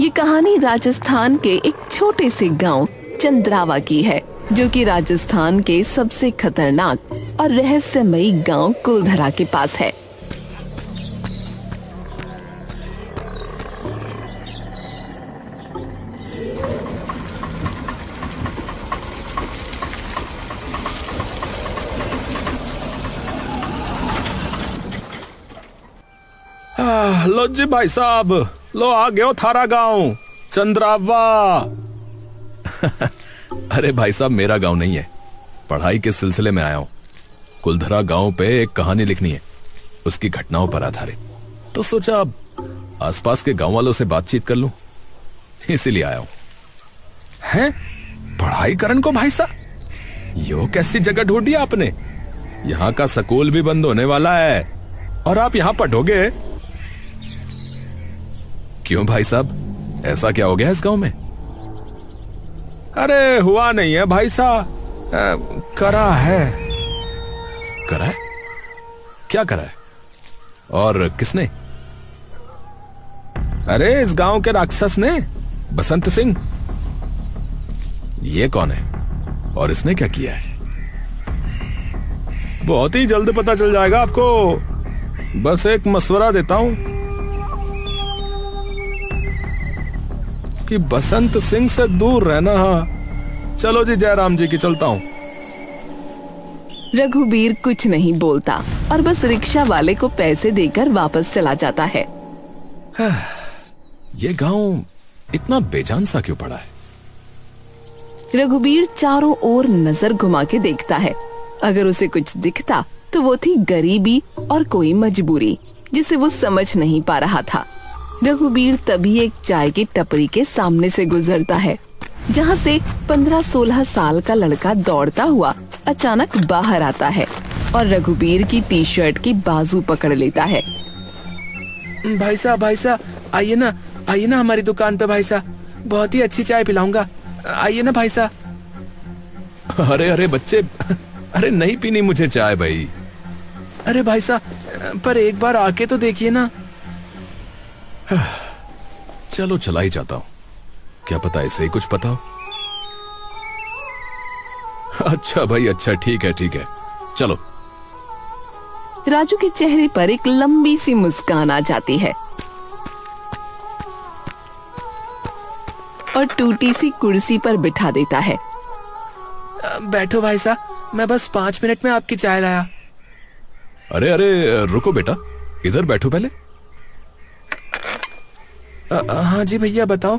ये कहानी राजस्थान के एक छोटे से गांव चंद्रावा की है, जो कि राजस्थान के सबसे खतरनाक और रहस्यमयी गांव कुलधरा के पास है। लो जी भाई साहब, लो आ गयो थारा गांव चंद्रावा। अरे भाई साहब, मेरा गांव नहीं है, पढ़ाई के सिलसिले में आया हूं। कुलधरा गांव पे एक कहानी लिखनी है, उसकी घटनाओं पर आधारित। तो सोचा आसपास के गांव वालों से बातचीत कर लूं, इसीलिए आया हूं। हैं? पढ़ाई करन को भाई साहब, यो कैसी जगह ढूंढी आपने? यहां का स्कूल भी बंद होने वाला है और आप यहां पढ़ोगे? क्यों भाई साहब, ऐसा क्या हो गया इस गांव में? अरे हुआ नहीं है भाई साहब, करा है। करा है? क्या करा है और किसने? अरे इस गांव के राक्षस ने, बसंत सिंह। ये कौन है और इसने क्या किया है? बहुत ही जल्द पता चल जाएगा आपको। बस एक मशवरा देता हूं कि बसंत सिंह से दूर रहना। हाँ चलो जी, जयराम जी की चलता हूं। रघुबीर कुछ नहीं बोलता और बस रिक्शा वाले को पैसे देकर वापस चला जाता है। ये गांव इतना बेजान सा क्यों पड़ा है? रघुबीर चारों ओर नजर घुमा के देखता है। अगर उसे कुछ दिखता तो वो थी गरीबी और कोई मजबूरी जिसे वो समझ नहीं पा रहा था। रघुबीर तभी एक चाय की टपरी के सामने से गुजरता है, जहाँ से 15-16 साल का लड़का दौड़ता हुआ अचानक बाहर आता है और रघुबीर की टी शर्ट की बाजू पकड़ लेता है। भाई साहब आइए ना हमारी दुकान पे भाई साहब, बहुत ही अच्छी चाय पिलाऊंगा, आइए ना भाई साहब। अरे अरे बच्चे, अरे नहीं पीनी मुझे चाय भाई। अरे भाई साहब, पर एक बार आके तो देखिए ना। चलो चला ही जाता हूं, क्या पता इसे ही कुछ पता हो। अच्छा भाई अच्छा, ठीक है चलो। राजू के चेहरे पर एक लंबी सी मुस्कान आ जाती है और टूटी सी कुर्सी पर बिठा देता है। बैठो भाई साहब, मैं बस 5 मिनट में आपकी चाय लाया। अरे अरे रुको बेटा, इधर बैठो पहले। हाँ जी भैया बताओ।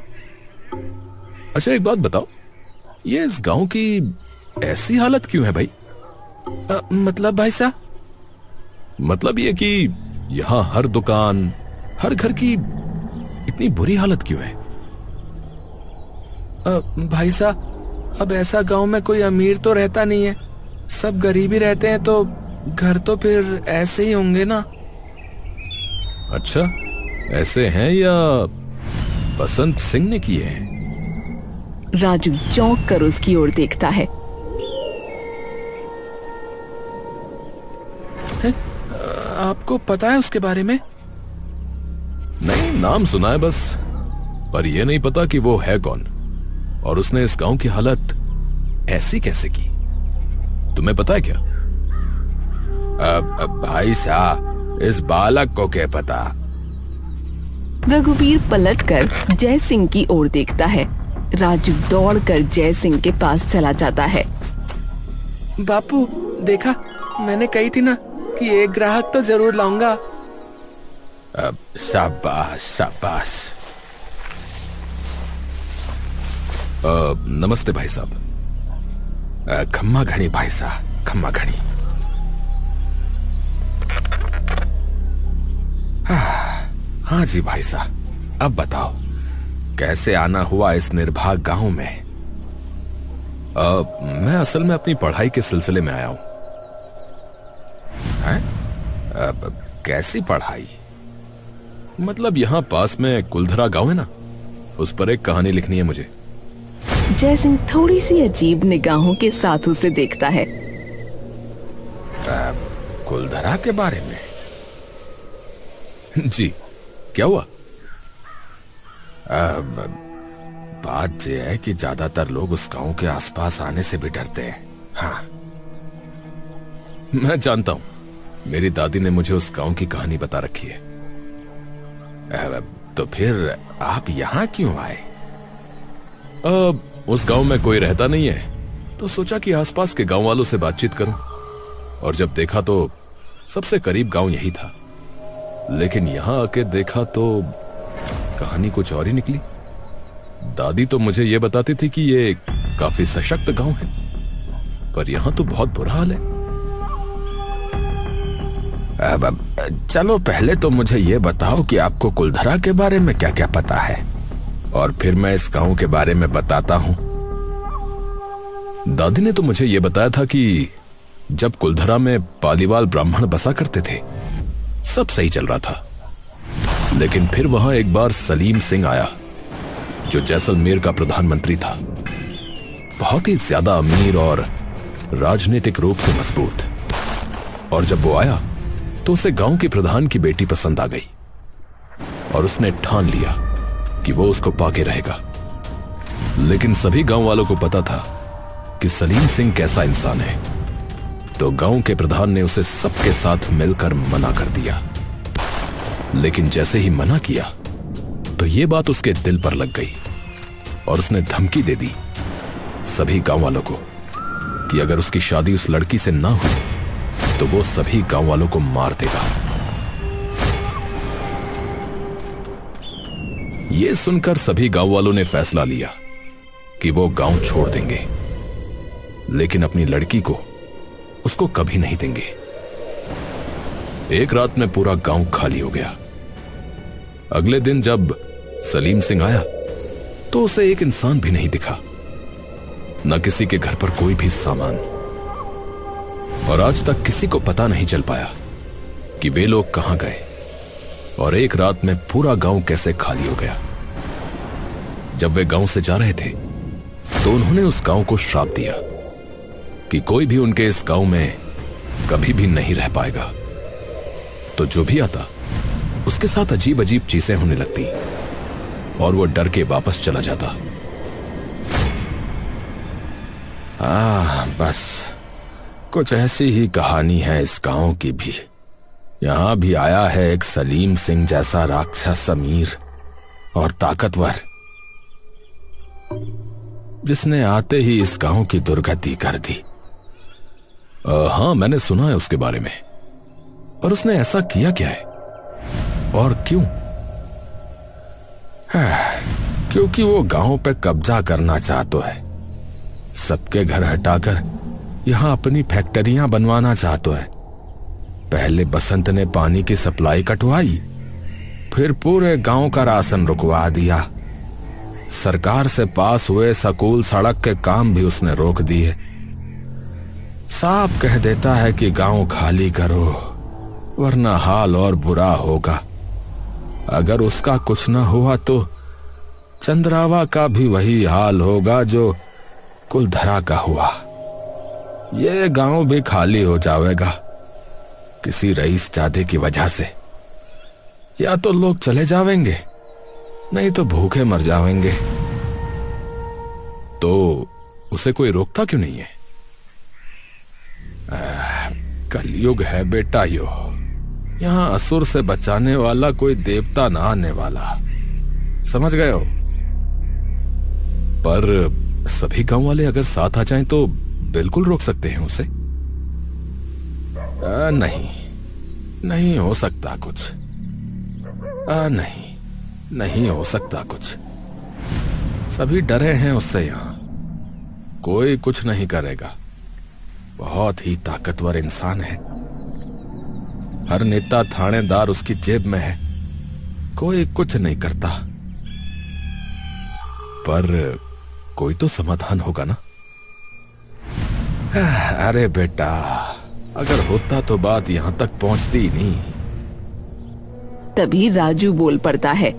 अच्छा एक बात बताओ, ये इस गांव की ऐसी हालत क्यों है भाई? मतलब भाई साहब? मतलब ये कि यहाँ हर दुकान, हर घर की इतनी बुरी हालत क्यों है? भाई साहब, अब ऐसा गांव में कोई अमीर तो रहता नहीं है, सब गरीब ही रहते हैं, तो घर तो फिर ऐसे ही होंगे ना। अच्छा ऐसे हैं या बसंत सिंह ने किए हैं? राजू चौंक कर उसकी ओर देखता है। आपको पता है उसके बारे में? नहीं, नाम सुना है बस, पर यह नहीं पता कि वो है कौन और उसने इस गांव की हालत ऐसी कैसे की। तुम्हें पता है क्या? भाई साहब, इस बालक को क्या पता? रघुबीर पलटकर जय सिंह की ओर देखता है। राजू दौड़कर जय सिंह के पास चला जाता है। बापू देखा, मैंने कही थी ना कि एक ग्राहक तो जरूर लाऊंगा। शाबाश। नमस्ते भाई साहब। खम्मा घड़ी भाई साहब, खम्मा घड़ी। हाँ जी भाई साहब, अब बताओ कैसे आना हुआ इस निर्भाग गांव में? मैं असल में अपनी पढ़ाई के सिलसिले में आया हूं। कैसी पढ़ाई? मतलब यहाँ पास में कुलधरा गांव है ना, उस पर एक कहानी लिखनी है मुझे। जय सिंह थोड़ी सी अजीब निगाहों के साथ उसे देखता है। कुलधरा के बारे में? जी, क्या हुआ? बात यह है कि ज्यादातर लोग उस गांव के आसपास आने से भी डरते हैं। हाँ, मैं जानता हूं। मेरी दादी ने मुझे उस गांव की कहानी बता रखी है। तो फिर आप यहां क्यों आए? उस गांव में कोई रहता नहीं है, तो सोचा कि आसपास के गांव वालों से बातचीत करूं। और जब देखा तो सबसे करीब गांव यही था, लेकिन यहां आके देखा तो कहानी कुछ और ही निकली। दादी तो मुझे यह बताती थी कि ये काफी सशक्त गांव है, पर यहां तो बहुत बुरा हाल है। अब चलो पहले तो मुझे यह बताओ कि आपको कुलधरा के बारे में क्या क्या पता है, और फिर मैं इस गांव के बारे में बताता हूं। दादी ने तो मुझे यह बताया था कि जब कुलधरा में पालीवाल ब्राह्मण बसा करते थे, सब सही चल रहा था। लेकिन फिर वहां एक बार सलीम सिंह आया, जो जैसलमेर का प्रधानमंत्री था। बहुत ही ज्यादा अमीर और राजनीतिक रूप से मजबूत। और जब वो आया तो उसे गांव के प्रधान की बेटी पसंद आ गई, और उसने ठान लिया कि वो उसको पाके रहेगा। लेकिन सभी गांव वालों को पता था कि सलीम सिंह कैसा इंसान है, तो गांव के प्रधान ने उसे सबके साथ मिलकर मना कर दिया। लेकिन जैसे ही मना किया तो यह बात उसके दिल पर लग गई, और उसने धमकी दे दी सभी गांव वालों को कि अगर उसकी शादी उस लड़की से ना हुई तो वो सभी गांव वालों को मार देगा। यह सुनकर सभी गांव वालों ने फैसला लिया कि वो गांव छोड़ देंगे, लेकिन अपनी लड़की को उसको कभी नहीं देंगे। एक रात में पूरा गांव खाली हो गया। अगले दिन जब सलीम सिंह आया तो उसे एक इंसान भी नहीं दिखा, न किसी के घर पर कोई भी सामान। और आज तक किसी को पता नहीं चल पाया कि वे लोग कहां गए, और एक रात में पूरा गांव कैसे खाली हो गया। जब वे गांव से जा रहे थे तो उन्होंने उस गांव को श्राप दिया कि कोई भी उनके इस गांव में कभी भी नहीं रह पाएगा। तो जो भी आता उसके साथ अजीब अजीब चीजें होने लगती, और वो डर के वापस चला जाता। बस कुछ ऐसी ही कहानी है इस गांव की भी। यहां भी आया है एक सलीम सिंह जैसा राक्षस अमीर और ताकतवर, जिसने आते ही इस गांव की दुर्गति कर दी। हाँ, मैंने सुना है उसके बारे में। पर उसने ऐसा किया क्या है और क्यों? क्योंकि वो गांव पे कब्जा करना चाहता है, सबके घर हटाकर यहां अपनी फैक्ट्रियां बनवाना चाहता है। पहले बसंत ने पानी की सप्लाई कटवाई, फिर पूरे गांव का राशन रुकवा दिया। सरकार से पास हुए स्कूल सड़क के काम भी उसने रोक दिए। साफ कह देता है कि गांव खाली करो, वरना हाल और बुरा होगा। अगर उसका कुछ ना हुआ तो चंद्रावा का भी वही हाल होगा जो कुलधरा का हुआ। ये गांव भी खाली हो जाएगा किसी रईस जादे की वजह से। या तो लोग चले जाएंगे, नहीं तो भूखे मर जाएंगे। तो उसे कोई रोकता क्यों नहीं है? कलयुग है बेटा यो, यहां असुर से बचाने वाला कोई देवता ना आने वाला, समझ गए हो? पर सभी गांव वाले अगर साथ आ जाएं तो बिल्कुल रोक सकते हैं उसे। नहीं हो सकता कुछ। नहीं हो सकता कुछ। सभी डरे हैं उससे। यहां कोई कुछ नहीं करेगा। बहुत ही ताकतवर इंसान है। हर नेता थानेदार उसकी जेब में है, कोई कुछ नहीं करता। पर कोई तो समाधान होगा ना? अरे बेटा, अगर होता तो बात यहां तक पहुंचती ही नहीं। तभी राजू बोल पड़ता है,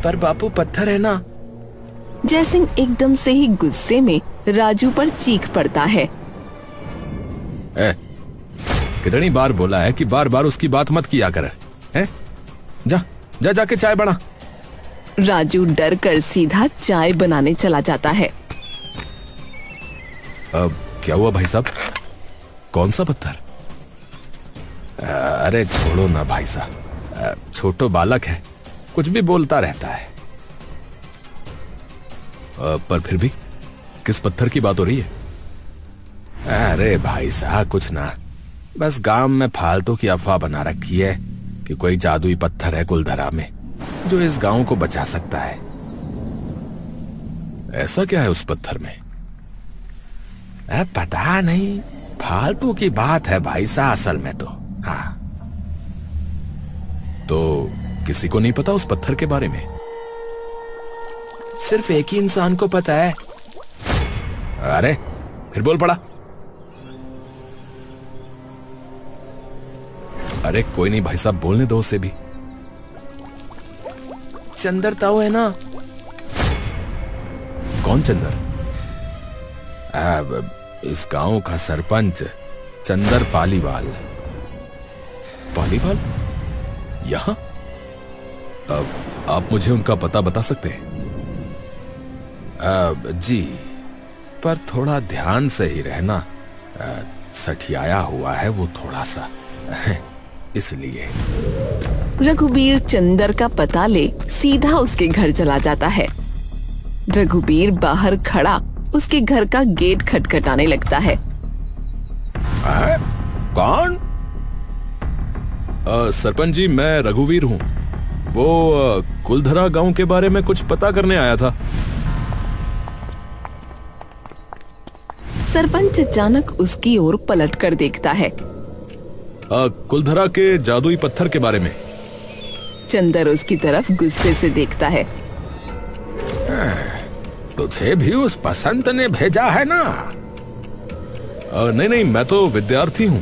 पर बापू पत्थर है ना। जयसिंह एकदम से ही गुस्से में राजू पर चीख पड़ता है। कितनी बार बोला है कि बार बार उसकी बात मत किया कर। है? जाके चाय बना। राजू डर कर सीधा चाय बनाने चला जाता है। अब क्या हुआ भाई साहब? कौन सा पत्थर? अरे छोड़ो ना भाई साहब, छोटो बालक है, कुछ भी बोलता रहता है। पर फिर भी किस पत्थर की बात हो रही है? अरे भाई साहब कुछ ना, बस गांव में फालतू की अफवाह बना रखी है कि कोई जादुई पत्थर है कुलधरा में जो इस गांव को बचा सकता है। ऐसा क्या है उस पत्थर में? पता नहीं, फालतू की बात है भाई साहब असल में तो। हाँ, तो किसी को नहीं पता उस पत्थर के बारे में? सिर्फ एक ही इंसान को पता है। अरे फिर बोल पड़ा। अरे कोई नहीं भाई साहब, बोलने दो उसे भी। चंदर ताऊ है ना? कौन चंदर? इस गांव का सरपंच चंदर पालीवाल। पालीवाल यहां? अब आप मुझे उनका पता बता सकते हैं? जी, पर थोड़ा ध्यान से ही रहना, सठियाया हुआ है वो थोड़ा सा इसलिए। रघुबीर चंदर का पता ले सीधा उसके घर चला जाता है। रघुबीर बाहर खड़ा उसके घर का गेट खटखटाने लगता है। कौन? सरपंच जी, मैं रघुवीर हूँ। वो कुलधरा गांव के बारे में कुछ पता करने आया था। सरपंच अचानक उसकी ओर पलट कर देखता है। कुलधरा के जादुई पत्थर के बारे में। चंदर उसकी तरफ गुस्से से देखता है। तुझे भी उस बसंत ने भेजा है ना? नहीं नहीं, मैं तो विद्यार्थी हूँ।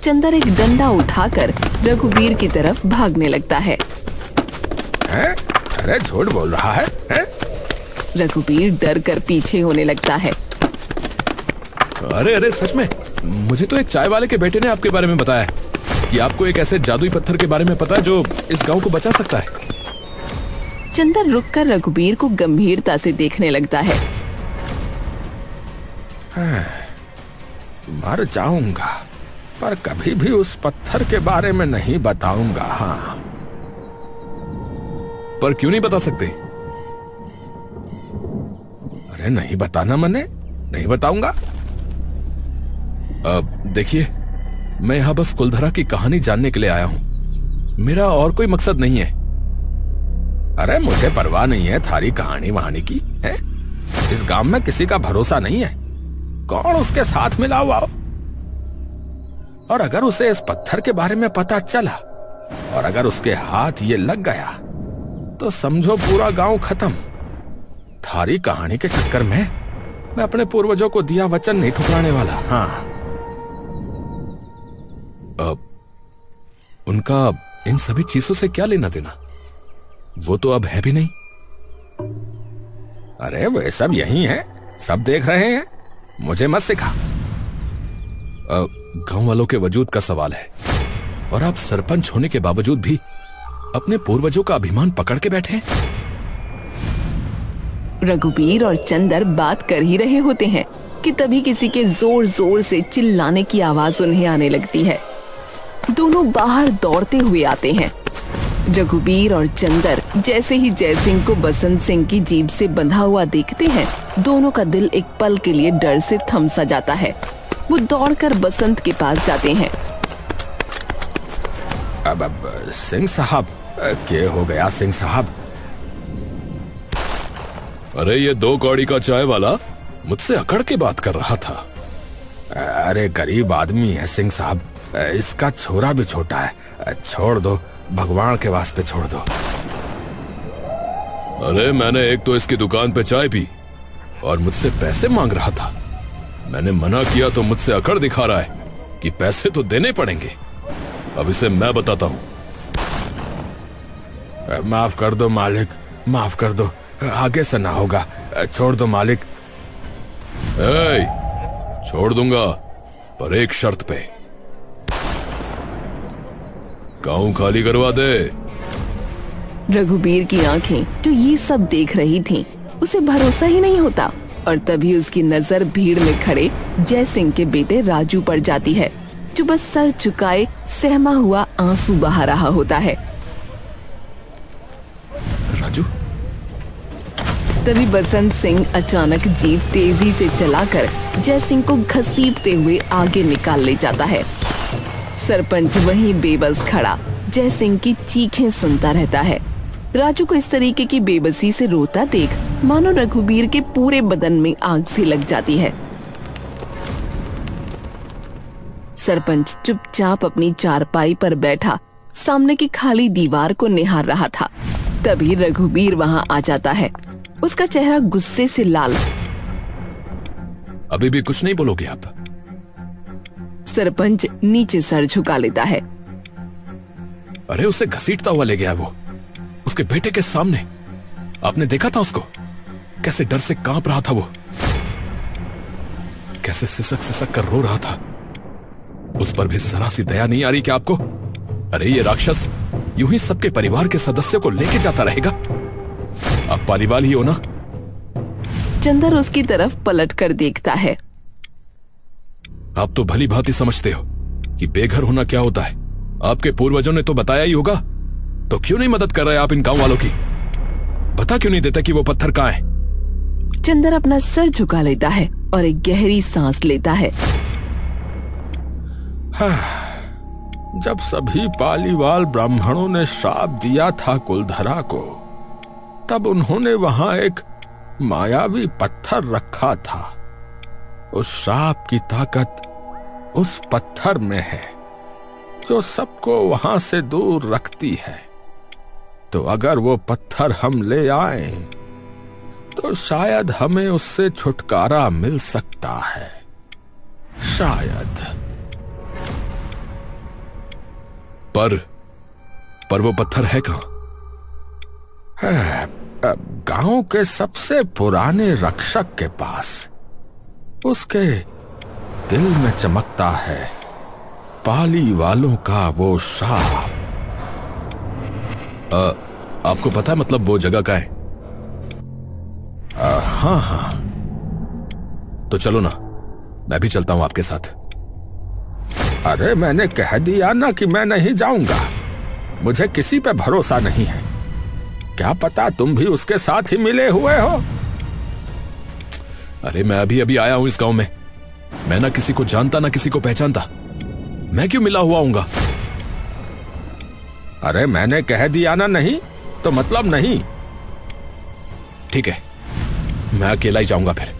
चंदर एक डंडा उठाकर रघुबीर की तरफ भागने लगता है। अरे झूठ बोल रहा है? रघुबीर डर कर पीछे होने लगता है। अरे अरे सच में, मुझे तो एक चाय वाले के बेटे ने आपके बारे में बताया कि आपको एक ऐसे जादुई पत्थर के बारे में पता है जो इस गांव को बचा सकता है। चंदर रुककर रघुबीर को गंभीरता से देखने लगता है। मर जाऊंगा पर कभी भी उस पत्थर के बारे में नहीं बताऊंगा। हाँ, पर क्यों नहीं बता सकते? अरे नहीं बताना, मैंने नहीं बताऊंगा। देखिए, मैं यहां बस कुलधरा की कहानी जानने के लिए आया हूं, मेरा और कोई मकसद नहीं है। अरे मुझे परवाह नहीं है थारी कहानी वहानी की है? इस गांव में किसी का भरोसा नहीं है, कौन उसके साथ मिला हुआ हो। और अगर उसे इस पत्थर के बारे में पता चला और अगर उसके हाथ ये लग गया तो समझो पूरा गांव खत्म। थारी कहानी के चक्कर में मैं अपने पूर्वजों को दिया वचन नहीं ठुकराने वाला। हाँ, उनका इन सभी चीजों से क्या लेना देना? वो तो अब है भी नहीं। अरे वे सब यही है, सब देख रहे हैं, मुझे मत सिखा। गांव वालों के वजूद का सवाल है और आप सरपंच होने के बावजूद भी अपने पूर्वजों का अभिमान पकड़ के बैठे हैं। रघुबीर और चंदर बात कर ही रहे होते हैं कि तभी किसी के जोर जोर से चिल्लाने की आवाज उन्हें आने लगती है। दोनों बाहर दौड़ते हुए आते हैं। रघुबीर और चंदर जैसे ही जयसिंह को बसंत सिंह की जीभ से बंधा हुआ देखते हैं, दोनों का दिल एक पल के लिए डर से थम सा जाता है। वो दौड़कर बसंत के पास जाते हैं। अब सिंह साहब, क्या हो गया सिंह साहब? अरे ये 2 कौड़ी का चाय वाला मुझसे अकड़ के बात कर रहा था। अरे गरीब आदमी है सिंह साहब, इसका छोरा भी छोटा है, छोड़ दो, भगवान के वास्ते छोड़ दो। अरे मैंने एक तो इसकी दुकान पे चाय पी और मुझसे पैसे मांग रहा था। मैंने मना किया तो मुझसे अकड़ दिखा रहा है कि पैसे तो देने पड़ेंगे। अब इसे मैं बताता हूं। माफ कर दो मालिक, माफ कर दो, आगे से ना होगा, छोड़ दो मालिक। छोड़ दूंगा पर एक शर्त पे, गांव खाली करवा दे। रघुबीर की आंखें जो ये सब देख रही थीं, उसे भरोसा ही नहीं होता और तभी उसकी नजर भीड़ में खड़े जय सिंह के बेटे राजू पर जाती है, जो बस सर झुकाए सहमा हुआ आंसू बहा रहा होता है। राजू। तभी बसंत सिंह अचानक जीप तेजी से चलाकर जय सिंह को घसीटते हुए आगे निकाल ले जाता है। सरपंच वहीं बेबस खड़ा जय सिंह की चीखें सुनता रहता है। राजू को इस तरीके की बेबसी से रोता देख मानो रघुबीर के पूरे बदन में आग सी लग जाती है। सरपंच चुपचाप अपनी चारपाई पर बैठा सामने की खाली दीवार को निहार रहा था। तभी रघुबीर वहां आ जाता है, उसका चेहरा गुस्से से लाल। अभी भी कुछ नहीं बोलोगे आप? सरपंच नीचे सर झुका लेता है। अरे उसे घसीटता हुआ ले गया वो, उसके बेटे के सामने। आपने देखा था उसको, कैसे डर से कांप रहा था वो, कैसे सिसक सिसक कर रो रहा था। उस पर भी जरा सी दया नहीं आ रही क्या आपको? अरे ये राक्षस यूं ही सबके परिवार के सदस्यों को लेके जाता रहेगा। आप पालीवाल ही हो ना? चंदर उसकी तरफ पलट कर देखता है। आप तो भली भांति समझते हो कि बेघर होना क्या होता है। आपके पूर्वजों ने तो बताया ही होगा, तो क्यों नहीं मदद कर रहे आप इन गांव वालों की? बता क्यों नहीं देता कि वो पत्थर कहां है? चंदर अपना सर झुका लेता है और एक गहरी सांस लेता है। जब सभी पालीवाल ब्राह्मणों ने श्राप दिया था कुलधरा को, तब उन्होंने वहां एक मायावी पत्थर रखा था। उस श्राप की ताकत उस पत्थर में है, जो सबको वहां से दूर रखती है। तो अगर वो पत्थर हम ले आए तो शायद हमें उससे छुटकारा मिल सकता है, शायद। पर वो पत्थर है कहां? गांव के सबसे पुराने रक्षक के पास। उसके दिल में चमकता है पाली वालों का वो श्राप। आपको पता है मतलब वो जगह का है? हाँ, तो चलो ना, मैं भी चलता हूं आपके साथ। अरे मैंने कह दिया ना कि मैं नहीं जाऊंगा। मुझे किसी पे भरोसा नहीं है। क्या पता तुम भी उसके साथ ही मिले हुए हो। अरे मैं अभी अभी आया हूं इस गांव में। मैं ना किसी को जानता ना किसी को पहचानता। मैं क्यों मिला हुआ हूंगा? अरे मैंने कह दिया ना नहीं तो मतलब नहीं। ठीक है, मैं अकेला ही जाऊंगा फिर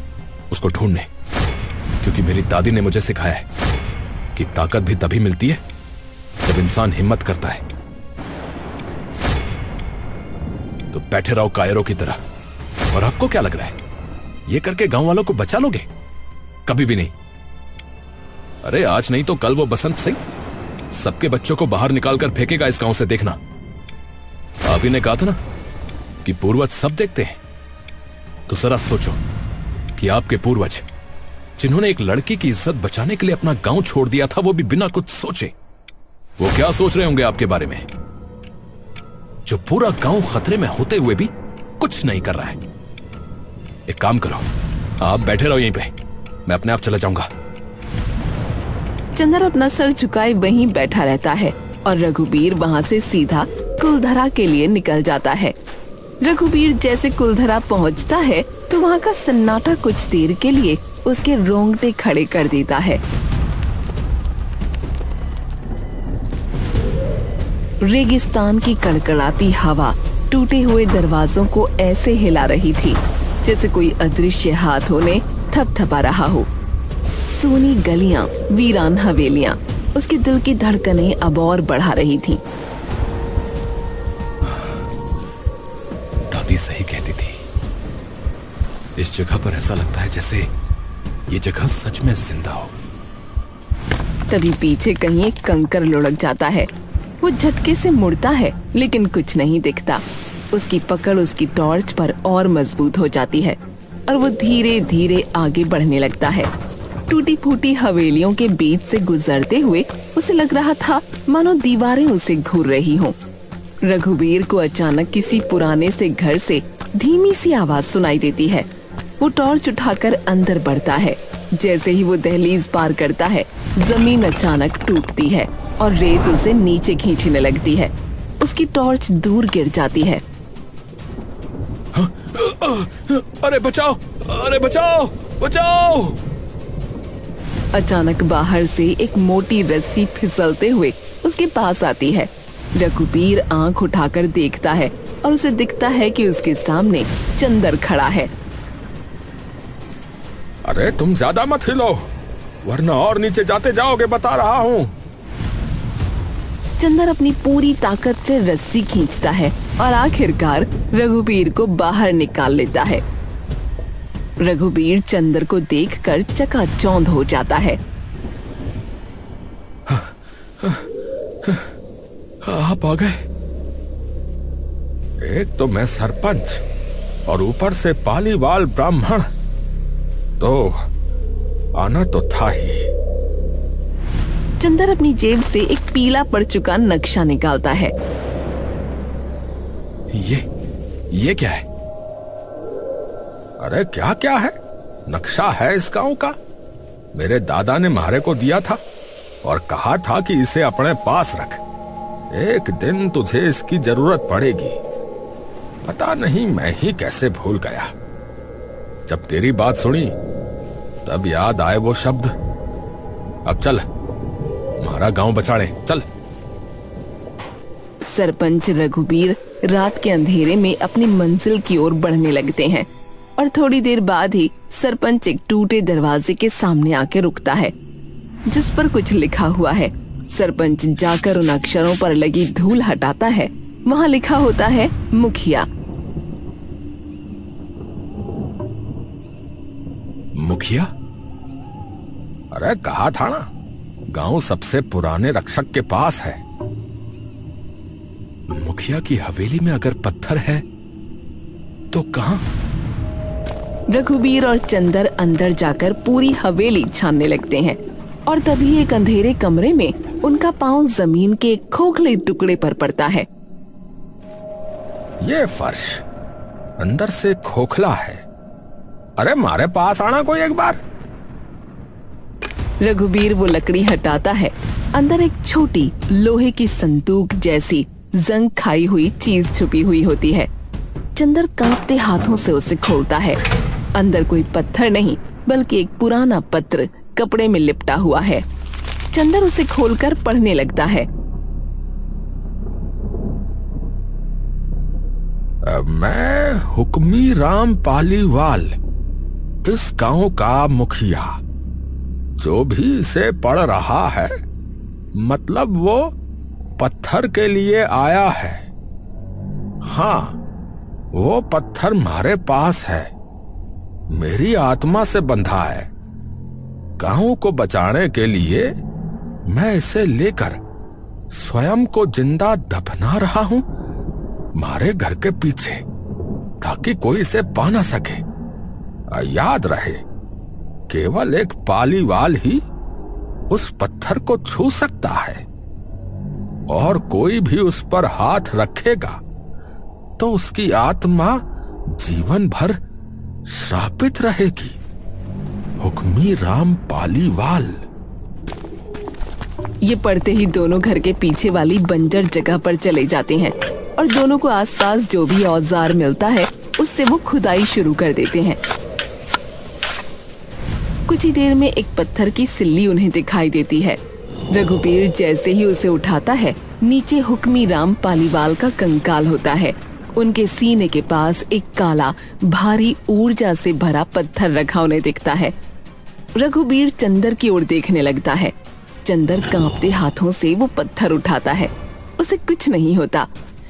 उसको ढूंढने, क्योंकि मेरी दादी ने मुझे सिखाया है कि ताकत भी तभी मिलती है जब इंसान हिम्मत करता है। तो बैठे रहो कायरों की तरह। और आपको क्या लग रहा है, ये करके गांव वालों को बचा लोगे? कभी भी नहीं। अरे आज नहीं तो कल वो बसंत सिंह सबके बच्चों को बाहर निकालकर फेंकेगा इस गांव से, देखना। आप ही ने कहा था ना कि पूर्वज सब देखते हैं। तो जरा सोचो कि आपके पूर्वज जिन्होंने एक लड़की की इज्जत बचाने के लिए अपना गांव छोड़ दिया था, वो भी बिना कुछ सोचे, वो क्या सोच रहे होंगे आपके बारे में, जो पूरा गांव खतरे में होते हुए भी कुछ नहीं कर रहा है। एक काम करो, आप बैठे रहो यहीं पे, मैं अपने आप चला जाऊंगा। चंदर अपना सर झुकाए वहीं बैठा रहता है और रघुबीर वहां से सीधा कुलधरा के लिए निकल जाता है। रघुबीर जैसे कुलधरा पहुंचता है तो वहां का सन्नाटा कुछ देर के लिए उसके रोंगटे खड़े कर देता है। रेगिस्तान की कड़कड़ाती हवा टूटे हुए दरवाजों को ऐसे हिला रही थी जैसे कोई अदृश्य हाथों ने थपथपा रहा हो। सूनी गलियां, वीरान हवेलियां उसके दिल की धड़कनें अब और बढ़ा रही थीं। दादी सही कहती थी, इस जगह पर ऐसा लगता है जैसे ये जगह सच में जिंदा हो। तभी पीछे कहीं एक कंकर लुढ़क जाता है। वो झटके से मुड़ता है लेकिन कुछ नहीं दिखता। उसकी पकड़ उसकी टॉर्च पर और मजबूत हो जाती है और वो धीरे धीरे आगे बढ़ने लगता है। टूटी फूटी हवेलियों के बीच से गुजरते हुए उसे लग रहा था मानो दीवारें उसे घूर रही हों। रघुवीर को अचानक किसी पुराने से घर से धीमी सी आवाज सुनाई देती है। वो टॉर्च उठाकर अंदर बढ़ता है। जैसे ही वो दहलीज पार करता है, जमीन अचानक टूटती है और रेत उसे नीचे खींचने लगती है। उसकी टॉर्च दूर गिर जाती है। अरे बचाओ, अरे बचाओ, बचाओ! अचानक बाहर से एक मोटी रस्सी फिसलते हुए उसके पास आती है। रघुवीर आंख उठाकर देखता है और उसे दिखता है कि उसके सामने चंदर खड़ा है। अरे तुम ज्यादा मत हिलो, वरना और नीचे जाते जाओगे, बता रहा हूँ। चंदर अपनी पूरी ताकत से रस्सी खींचता है और आखिरकार रघुवीर को बाहर निकाल लेता है। रघुवीर चंदर को देखकर चकाचौंध हो जाता है। आप आ गए। एक तो मैं सरपंच और ऊपर से पालीवाल ब्राह्मण, तो आना तो था ही। चंदर अपनी जेब से एक पीला पड़ चुका नक्शा निकालता है। ये क्या है? अरे क्या क्या है? नक्शा है इस गांव का। मेरे दादा ने म्हारे को दिया था और कहा था कि इसे अपने पास रख, एक दिन तुझे इसकी जरूरत पड़ेगी। पता नहीं मैं ही कैसे भूल गया। जब तेरी बात सुनी तब याद आए वो शब्द। अब चल, हमारा गांव बचाड़े, चल। सरपंच रघुवीर रात के अंधेरे में अपनी मंजिल की ओर बढ़ने लगते हैं और थोड़ी देर बाद ही सरपंच एक टूटे दरवाजे के सामने आके रुकता है, जिस पर कुछ लिखा हुआ है। सरपंच जाकर उन अक्षरों पर लगी धूल हटाता है। वहाँ लिखा होता है मुखिया। मुखिया? अरे कहा था ना, गांव सबसे पुराने रक्षक के पास है। मुखिया की हवेली में अगर पत्थर है तो कहां? रघुवीर और चंदर अंदर जाकर पूरी हवेली छानने लगते हैं और तभी एक अंधेरे कमरे में उनका पांव जमीन के एक खोखले टुकड़े पर पड़ता है। ये फर्श अंदर से खोखला है। अरे मारे पास आना कोई एक बार। रघुवीर वो लकड़ी हटाता है। अंदर एक छोटी लोहे की संदूक जैसी जंग खाई हुई चीज छुपी हुई होती है। चंदर कांपते हाथों से उसे खोलता है। अंदर कोई पत्थर नहीं, बल्कि एक पुराना पत्र कपड़े में लिपटा हुआ है। चंदर उसे खोलकर पढ़ने लगता है। मैं हुक्मी राम पालीवाल, इस गांव का मुखिया। जो भी इसे पढ़ रहा है, मतलब वो पत्थर के लिए आया है। हाँ, वो पत्थर हमारे पास है, मेरी आत्मा से बंधा है। गांव को बचाने के लिए मैं इसे लेकर स्वयं को जिंदा दफना रहा हूं हमारे घर के पीछे, ताकि कोई इसे पा ना सके। याद रहे, केवल एक पालीवाल ही उस पत्थर को छू सकता है, और कोई भी उस पर हाथ रखेगा तो उसकी आत्मा जीवन भर श्रापित रहेगी। हुक्मी राम पालीवाल। ये पढ़ते ही दोनों घर के पीछे वाली बंजर जगह पर चले जाते हैं और दोनों को आसपास जो भी औजार मिलता है उससे वो खुदाई शुरू कर देते हैं। कुछ ही देर में एक पत्थर की सिल्ली उन्हें दिखाई देती है। रघुवीर जैसे ही उसे उठाता है, नीचे हुक्मी राम पालीवाल का कंकाल होता है। उनके सीने के पास एक काला भारी ऊर्जा से भरा पत्थर रखा उन्हें दिखता है। रघुवीर चंदर की ओर देखने लगता है। चंदर कांपते हाथों से वो पत्थर उठाता है। उसे कुछ नहीं होता।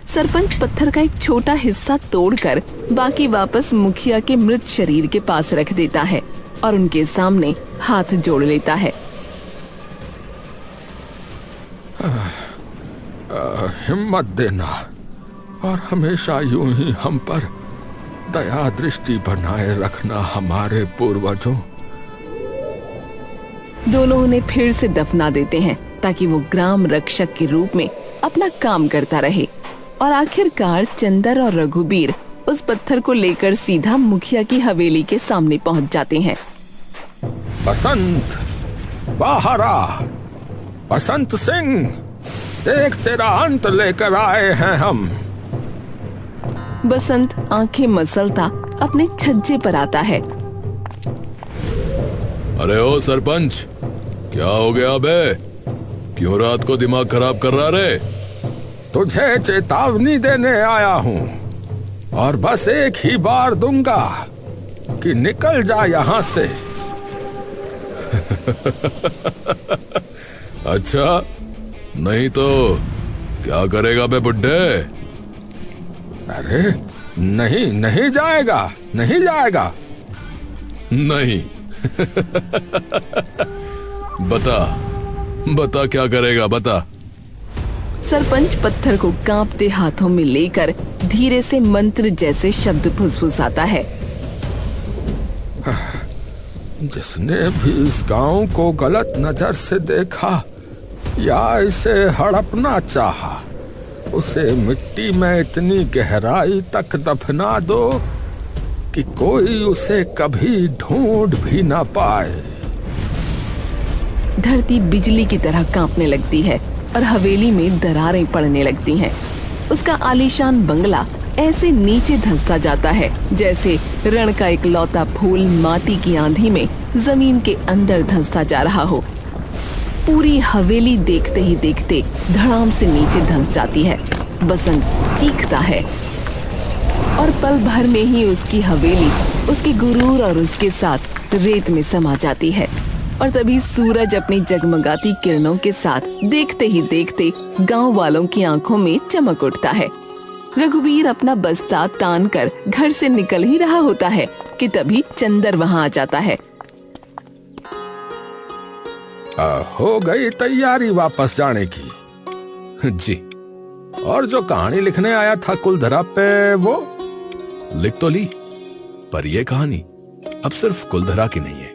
सरपंच पत्थर का एक छोटा हिस्सा तोड़कर बाकी वापस मुखिया के मृत शरीर के पास रख देता है और उनके सामने हाथ जोड़ लेता है। हिम्मत देना और हमेशा यूं ही हम पर दया दृष्टि बनाए रखना हमारे पूर्वजों। दोनों उन्हें फिर से दफना देते हैं ताकि वो ग्राम रक्षक के रूप में अपना काम करता रहे। और आखिरकार चंदर और रघुबीर उस पत्थर को लेकर सीधा मुखिया की हवेली के सामने पहुंच जाते हैं। बसंत, बाहर आ। बसंत सिंह, देख तेरा अंत लेकर आए हैं हम। बसंत आंखें मसलता अपने छज्जे पर आता है। अरे ओ सरपंच, क्या हो गया बे? क्यों रात को दिमाग खराब कर रहा रे? तुझे चेतावनी देने आया हूँ और बस एक ही बार दूंगा कि निकल जा यहाँ से। अच्छा, नहीं तो क्या करेगा बे बुड्ढे? अरे नहीं, नहीं जाएगा, नहीं जाएगा। नहीं। बता बता क्या करेगा, बता। सरपंच पत्थर को कांपते हाथों में लेकर धीरे से मंत्र जैसे शब्द फुसफुसाता है। जिसने भी इस गांव को गलत नजर से देखा या इसे हड़पना चाहा, उसे मिट्टी में इतनी गहराई तक दफना दो कि कोई उसे कभी ढूंढ भी ना पाए। धरती बिजली की तरह कांपने लगती है और हवेली में दरारें पड़ने लगती हैं। उसका आलीशान बंगला ऐसे नीचे धंसता जाता है जैसे रण का एक लौता फूल माटी की आंधी में जमीन के अंदर धंसता जा रहा हो। पूरी हवेली देखते ही देखते धड़ाम से नीचे धंस जाती है। बसंत चीखता है और पल भर में ही उसकी हवेली उसके गुरूर और उसके साथ रेत में समा जाती है। और तभी सूरज अपनी जगमगाती किरणों के साथ देखते ही देखते गांव वालों की आंखों में चमक उठता है। रघुबीर अपना बस्ता तान कर घर से निकल ही रहा होता है कि तभी चंदर वहां आ जाता है। हो गई तैयारी वापस जाने की? जी। और जो कहानी लिखने आया था कुलधरा पे, वो लिख तो ली, पर यह कहानी अब सिर्फ कुलधरा की नहीं है।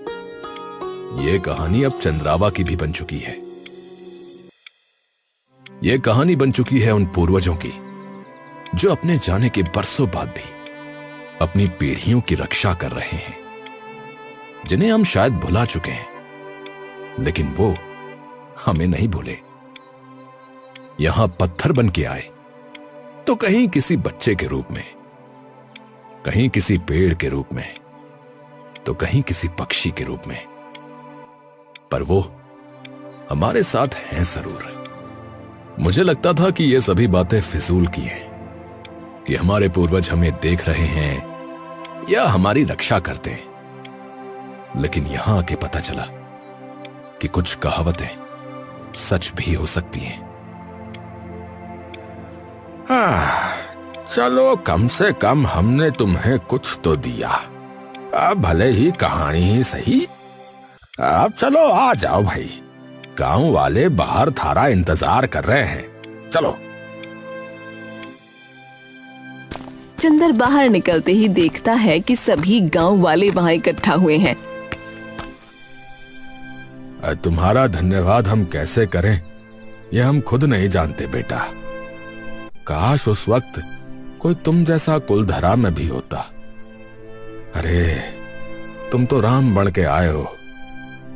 ये कहानी अब चंद्रावा की भी बन चुकी है। ये कहानी बन चुकी है उन पूर्वजों की जो अपने जाने के बरसों बाद भी अपनी पीढ़ियों की रक्षा कर रहे हैं, जिन्हें हम शायद भुला चुके हैं, लेकिन वो हमें नहीं भूले। यहां पत्थर बन के आए तो कहीं किसी बच्चे के रूप में, कहीं किसी पेड़ के रूप में, तो कहीं किसी पक्षी के रूप में, पर वो हमारे साथ हैं जरूर। मुझे लगता था कि ये सभी बातें फिजूल की हैं, कि हमारे पूर्वज हमें देख रहे हैं या हमारी रक्षा करते हैं, लेकिन यहां आके पता चला कि कुछ कहावतें सच भी हो सकती हैं। चलो, कम से कम हमने तुम्हें कुछ तो दिया, अब भले ही कहानी ही सही। अब चलो आ जाओ भाई, गांव वाले बाहर थारा इंतजार कर रहे हैं, चलो। चंदर बाहर निकलते ही देखता है कि सभी गांव वाले वहां इकट्ठा हुए हैं। तुम्हारा धन्यवाद हम कैसे करें, यह हम खुद नहीं जानते बेटा। काश उस वक्त कोई तुम जैसा कुलधरा में भी होता। अरे तुम तो राम बन के आए हो,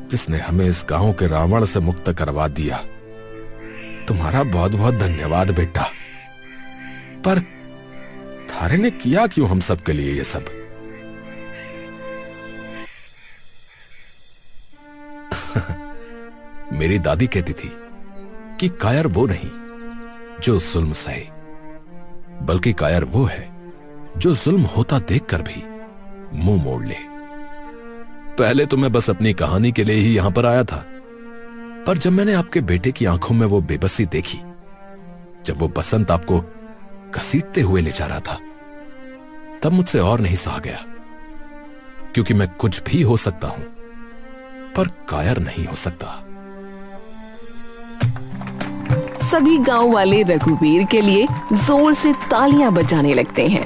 जिसने हमें इस गांव के रावण से मुक्त करवा दिया। तुम्हारा बहुत बहुत धन्यवाद बेटा। पर थारे ने किया क्यों हम सब के लिए ये सब? मेरी दादी कहती थी कि कायर वो नहीं जो जुल्म सहे, बल्कि कायर वो है जो जुल्म होता देखकर भी मुंह मोड़ ले। पहले तो मैं बस अपनी कहानी के लिए ही यहां पर आया था, पर जब मैंने आपके बेटे की आंखों में वो बेबसी देखी, जब वो बसंत आपको घसीटते हुए ले जा रहा था, तब मुझसे और नहीं सहा गया। क्योंकि मैं कुछ भी हो सकता हूं, पर कायर नहीं हो सकता। सभी गांव वाले रघुबीर के लिए जोर से तालियां बजाने लगते हैं।